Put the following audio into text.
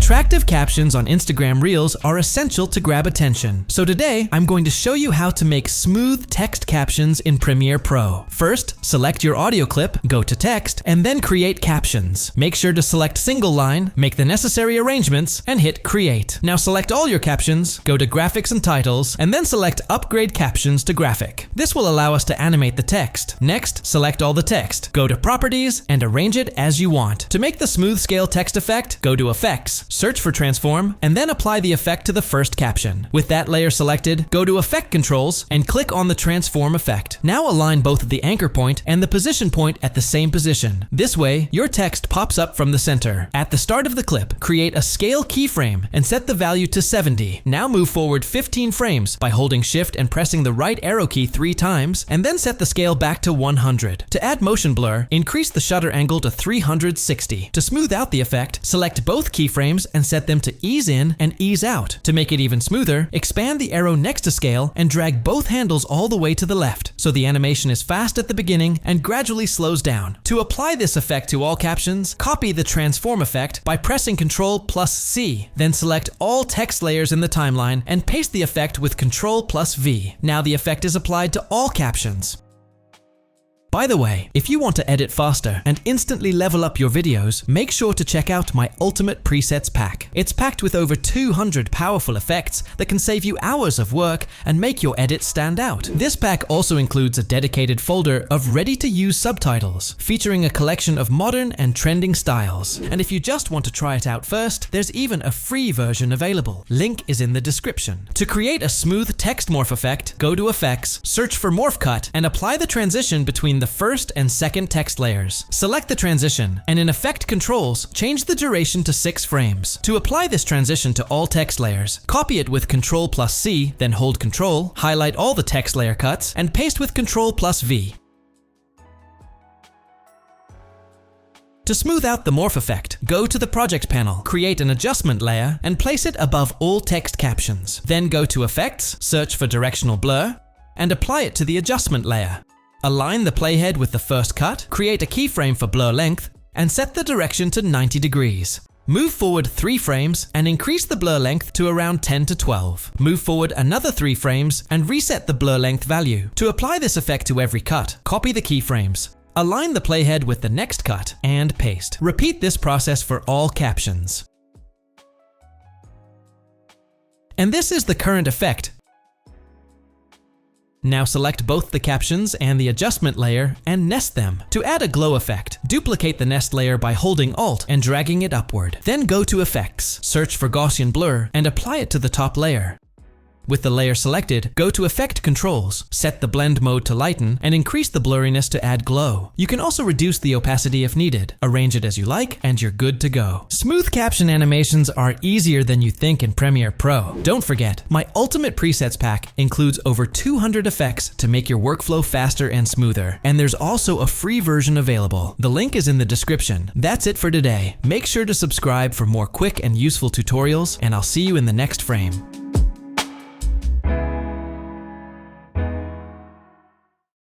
Attractive captions on Instagram Reels are essential to grab attention. So today, I'm going to show you how to make smooth text captions in Premiere Pro. First, select your audio clip, go to text, and then create captions. Make sure to select single line, make the necessary arrangements, and hit create. Now select all your captions, go to graphics and titles, and then select upgrade captions to graphic. This will allow us to animate the text. Next, select all the text, go to properties, and arrange it as you want. To make the smooth scale text effect, go to effects, search for transform, and then apply the effect to the first caption. With that layer selected, go to effect controls and click on the transform effect. Now align both the anchor point and the position point at the same position. This way, your text pops up from the center. At the start of the clip, create a scale keyframe and set the value to 70. Now move forward 15 frames by holding Shift and pressing the right arrow key 3 times, and then set the scale back to 100. To add motion blur, increase the shutter angle to 360. To smooth out the effect, select both keyframes and set them to ease in and ease out. To make it even smoother, expand the arrow next to scale and drag both handles all the way to the left, so the animation is fast at the beginning and gradually slows down. To apply this effect to all captions, copy the transform effect by pressing Ctrl+C. Then select all text layers in the timeline and paste the effect with Ctrl+V. Now the effect is applied to all captions. By the way, if you want to edit faster and instantly level up your videos, make sure to check out my Ultimate Presets pack. It's packed with over 200 powerful effects that can save you hours of work and make your edits stand out. This pack also includes a dedicated folder of ready-to-use subtitles, featuring a collection of modern and trending styles. And if you just want to try it out first, there's even a free version available. Link is in the description. To create a smooth text morph effect, go to Effects, search for Morph Cut, and apply the transition between the first and second text layers. Select the transition, and in Effect Controls, change the duration to 6 frames. To apply this transition to all text layers, copy it with Ctrl+C, then hold Ctrl, highlight all the text layer cuts, and paste with Ctrl+V. To smooth out the morph effect, go to the project panel, create an adjustment layer, and place it above all text captions. Then go to Effects, search for directional blur, and apply it to the adjustment layer. Align the playhead with the first cut, create a keyframe for blur length, and set the direction to 90 degrees. Move forward 3 frames and increase the blur length to around 10 to 12. Move forward another 3 frames and reset the blur length value. To apply this effect to every cut, copy the keyframes, align the playhead with the next cut, and paste. Repeat this process for all captions. And this is the current effect. Now select both the captions and the adjustment layer and nest them. To add a glow effect, duplicate the nest layer by holding Alt and dragging it upward. Then go to Effects, search for Gaussian blur, and apply it to the top layer. With the layer selected, go to Effect Controls, set the blend mode to lighten, and increase the blurriness to add glow. You can also reduce the opacity if needed. Arrange it as you like, and you're good to go. Smooth caption animations are easier than you think in Premiere Pro. Don't forget, my Ultimate Presets pack includes over 200 effects to make your workflow faster and smoother. And there's also a free version available. The link is in the description. That's it for today. Make sure to subscribe for more quick and useful tutorials, and I'll see you in the next frame.